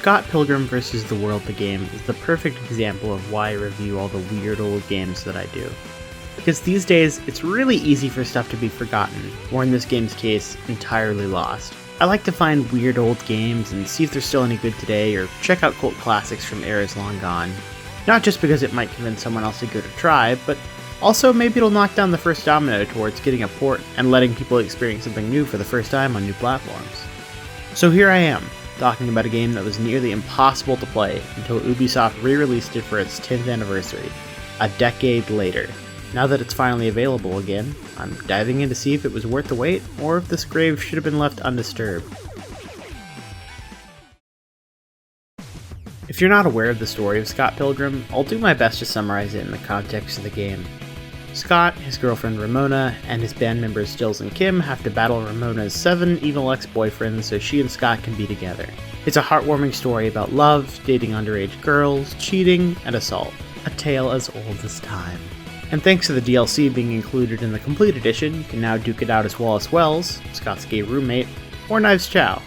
Scott Pilgrim vs. the World the game is the perfect example of why I review all the weird old games that I do. Because these days, it's really easy for stuff to be forgotten, or in this game's case, entirely lost. I like to find weird old games and see if they're still any good today, or check out cult classics from eras long gone. Not just because it might convince someone else to give it a try, but also maybe it'll knock down the first domino towards getting a port and letting people experience something new for the first time on new platforms. So here I am, talking about a game that was nearly impossible to play until Ubisoft re-released it for its 10th anniversary, a decade later. Now that it's finally available again, I'm diving in to see if it was worth the wait, or if this grave should have been left undisturbed. If you're not aware of the story of Scott Pilgrim, I'll do my best to summarize it in the context of the game. Scott, his girlfriend Ramona, and his band members Stills and Kim have to battle Ramona's 7 evil ex-boyfriends so she and Scott can be together. It's a heartwarming story about love, dating underage girls, cheating, and assault. A tale as old as time. And thanks to the DLC being included in the Complete Edition, you can now duke it out as Wallace Wells, Scott's gay roommate, or Knives Chow.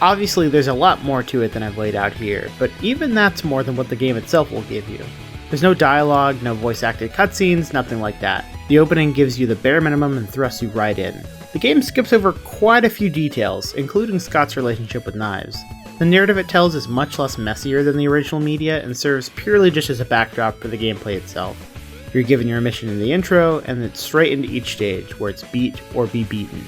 Obviously there's a lot more to it than I've laid out here, but even that's more than what the game itself will give you. There's no dialogue, no voice-acted cutscenes, nothing like that. The opening gives you the bare minimum and thrusts you right in. The game skips over quite a few details, including Scott's relationship with Knives. The narrative it tells is much less messier than the original media and serves purely just as a backdrop for the gameplay itself. You're given your mission in the intro, and it's straight into each stage, where it's beat or be beaten.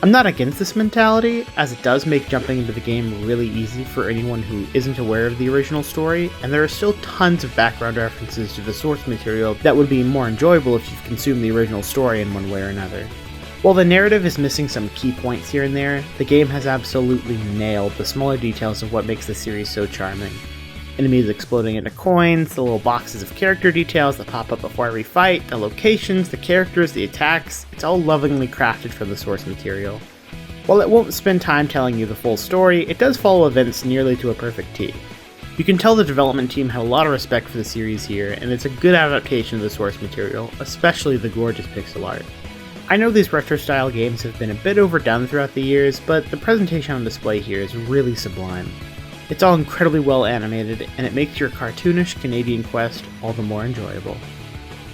I'm not against this mentality, as it does make jumping into the game really easy for anyone who isn't aware of the original story, and there are still tons of background references to the source material that would be more enjoyable if you've consumed the original story in one way or another. While the narrative is missing some key points here and there, the game has absolutely nailed the smaller details of what makes the series so charming. Enemies exploding into coins, the little boxes of character details that pop up before every fight, the locations, the characters, the attacks, it's all lovingly crafted from the source material. While it won't spend time telling you the full story, it does follow events nearly to a perfect T. You can tell the development team had a lot of respect for the series here, and it's a good adaptation of the source material, especially the gorgeous pixel art. I know these retro-style games have been a bit overdone throughout the years, but the presentation on display here is really sublime. It's all incredibly well animated, and it makes your cartoonish Canadian quest all the more enjoyable.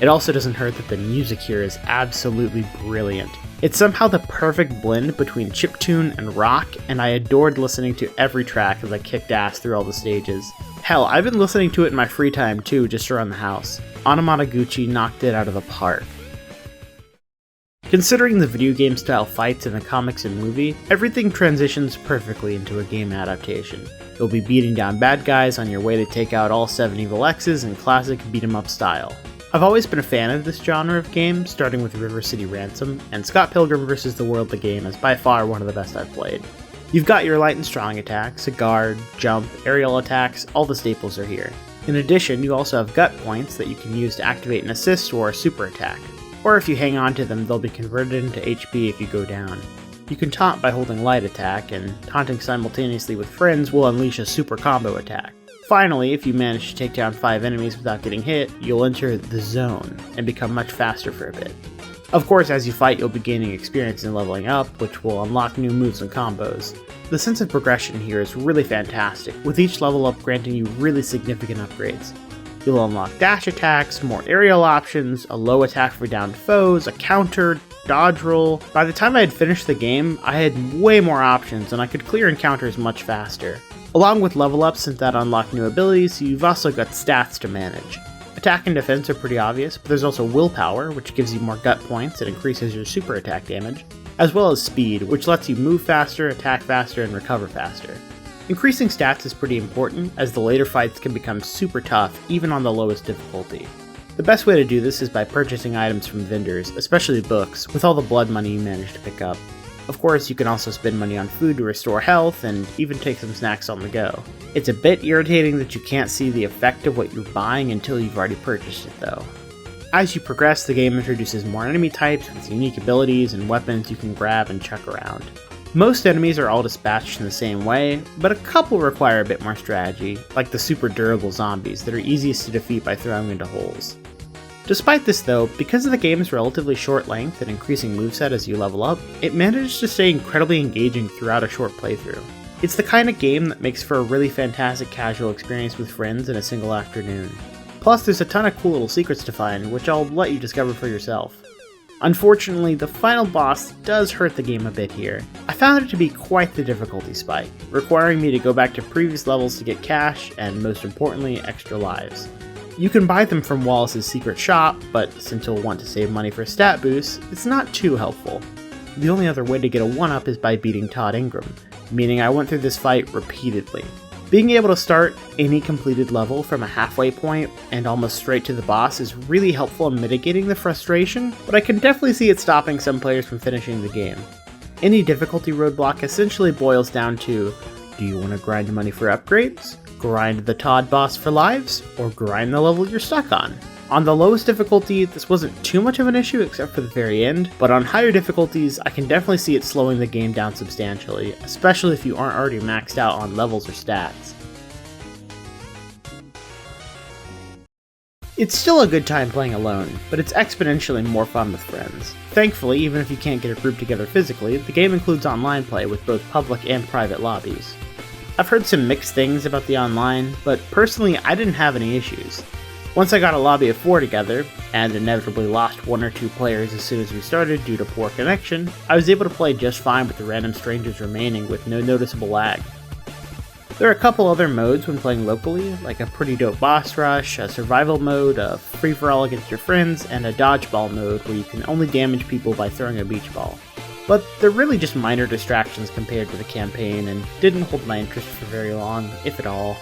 It also doesn't hurt that the music here is absolutely brilliant. It's somehow the perfect blend between chiptune and rock, and I adored listening to every track as I kicked ass through all the stages. Hell, I've been listening to it in my free time too, just around the house. Anamanaguchi knocked it out of the park. Considering the video game style fights in the comics and movie, everything transitions perfectly into a game adaptation. You'll be beating down bad guys on your way to take out all 7 evil X's in classic beat-em-up style. I've always been a fan of this genre of game, starting with River City Ransom, and Scott Pilgrim vs. the World the game is by far one of the best I've played. You've got your light and strong attacks, a guard, jump, aerial attacks, all the staples are here. In addition, you also have gut points that you can use to activate an assist or a super attack. Or if you hang on to them, they'll be converted into HP if you go down. You can taunt by holding light attack, and taunting simultaneously with friends will unleash a super combo attack. Finally, if you manage to take down 5 enemies without getting hit, you'll enter the zone, and become much faster for a bit. Of course, as you fight, you'll be gaining experience and leveling up, which will unlock new moves and combos. The sense of progression here is really fantastic, with each level up granting you really significant upgrades. You'll unlock dash attacks, more aerial options, a low attack for downed foes, a counter, dodge roll. By the time I had finished the game, I had way more options and I could clear encounters much faster. Along with level ups that unlock new abilities, you've also got stats to manage. Attack and defense are pretty obvious, but there's also willpower, which gives you more gut points and increases your super attack damage, as well as speed, which lets you move faster, attack faster, and recover faster. Increasing stats is pretty important, as the later fights can become super tough, even on the lowest difficulty. The best way to do this is by purchasing items from vendors, especially books, with all the blood money you manage to pick up. Of course, you can also spend money on food to restore health, and even take some snacks on the go. It's a bit irritating that you can't see the effect of what you're buying until you've already purchased it though. As you progress, the game introduces more enemy types with unique abilities and weapons you can grab and chuck around. Most enemies are all dispatched in the same way, but a couple require a bit more strategy, like the super durable zombies that are easiest to defeat by throwing into holes. Despite this though, because of the game's relatively short length and increasing moveset as you level up, it manages to stay incredibly engaging throughout a short playthrough. It's the kind of game that makes for a really fantastic casual experience with friends in a single afternoon. Plus, there's a ton of cool little secrets to find, which I'll let you discover for yourself. Unfortunately, the final boss does hurt the game a bit here. I found it to be quite the difficulty spike, requiring me to go back to previous levels to get cash, and most importantly, extra lives. You can buy them from Wallace's secret shop, but since you'll want to save money for stat boosts, it's not too helpful. The only other way to get a 1-up is by beating Todd Ingram, meaning I went through this fight repeatedly. Being able to start any completed level from a halfway point and almost straight to the boss is really helpful in mitigating the frustration, but I can definitely see it stopping some players from finishing the game. Any difficulty roadblock essentially boils down to, do you want to grind money for upgrades, grind the Todd boss for lives, or grind the level you're stuck on? On the lowest difficulty, this wasn't too much of an issue except for the very end, but on higher difficulties, I can definitely see it slowing the game down substantially, especially if you aren't already maxed out on levels or stats. It's still a good time playing alone, but it's exponentially more fun with friends. Thankfully, even if you can't get a group together physically, the game includes online play with both public and private lobbies. I've heard some mixed things about the online, but personally I didn't have any issues. Once I got a lobby of 4 together, and inevitably lost 1 or 2 players as soon as we started due to poor connection, I was able to play just fine with the random strangers remaining with no noticeable lag. There are a couple other modes when playing locally, like a pretty dope boss rush, a survival mode, a free-for-all against your friends, and a dodgeball mode where you can only damage people by throwing a beach ball. But they're really just minor distractions compared to the campaign and didn't hold my interest for very long, if at all.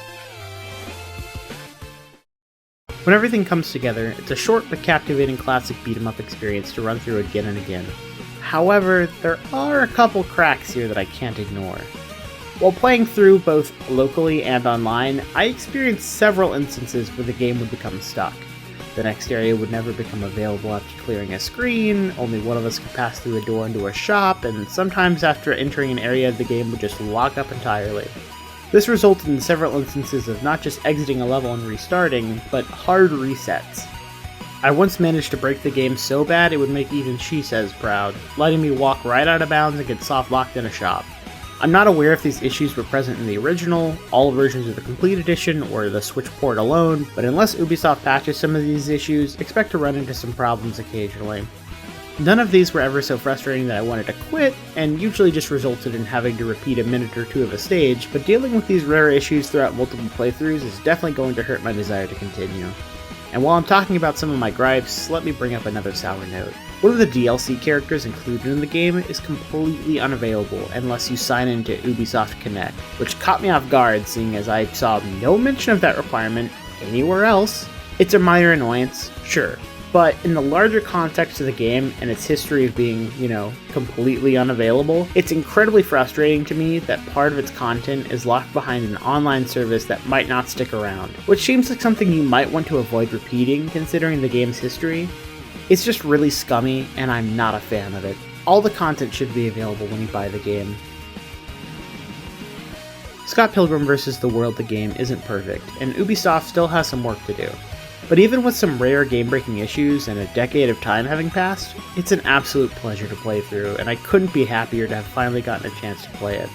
When everything comes together, it's a short but captivating classic beat-em-up experience to run through again and again. However, there are a couple cracks here that I can't ignore. While playing through both locally and online, I experienced several instances where the game would become stuck. The next area would never become available after clearing a screen, only one of us could pass through a door into a shop, and sometimes after entering an area the game would just lock up entirely. This resulted in several instances of not just exiting a level and restarting, but hard resets. I once managed to break the game so bad it would make even She Says proud, letting me walk right out of bounds and get soft locked in a shop. I'm not aware if these issues were present in the original, all versions of the Complete Edition, or the Switch port alone, but unless Ubisoft patches some of these issues, expect to run into some problems occasionally. None of these were ever so frustrating that I wanted to quit, and usually just resulted in having to repeat a minute or two of a stage, but dealing with these rare issues throughout multiple playthroughs is definitely going to hurt my desire to continue. And while I'm talking about some of my gripes, let me bring up another sour note. One of the DLC characters included in the game is completely unavailable unless you sign into Ubisoft Connect, which caught me off guard seeing as I saw no mention of that requirement anywhere else. It's a minor annoyance, sure, but in the larger context of the game and its history of being, completely unavailable, it's incredibly frustrating to me that part of its content is locked behind an online service that might not stick around, which seems like something you might want to avoid repeating considering the game's history. It's just really scummy, and I'm not a fan of it. All the content should be available when you buy the game. Scott Pilgrim vs. the World the game isn't perfect, and Ubisoft still has some work to do. But even with some rare game-breaking issues and a decade of time having passed, it's an absolute pleasure to play through, and I couldn't be happier to have finally gotten a chance to play it.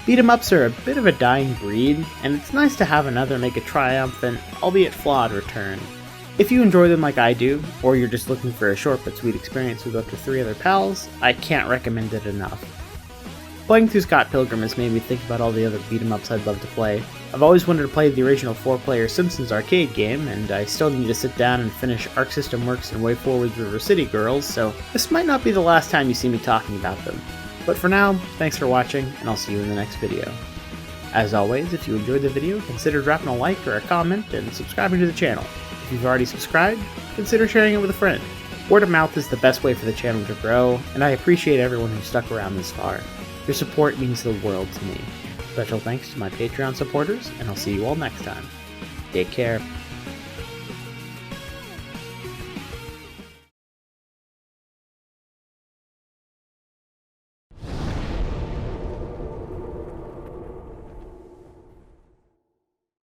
Beat-em-ups are a bit of a dying breed, and it's nice to have another make a triumphant, albeit flawed, return. If you enjoy them like I do, or you're just looking for a short but sweet experience with up to 3 other pals, I can't recommend it enough. Playing through Scott Pilgrim has made me think about all the other beat-em-ups I'd love to play. I've always wanted to play the original 4-player Simpsons arcade game, and I still need to sit down and finish Arc System Works and WayForward's River City Girls, so this might not be the last time you see me talking about them. But for now, thanks for watching, and I'll see you in the next video. As always, if you enjoyed the video, consider dropping a like or a comment and subscribing to the channel. If you've already subscribed, consider sharing it with a friend. Word of mouth is the best way for the channel to grow, and I appreciate everyone who stuck around this far. Your support means the world to me. Special thanks to my Patreon supporters, and I'll see you all next time. Take care.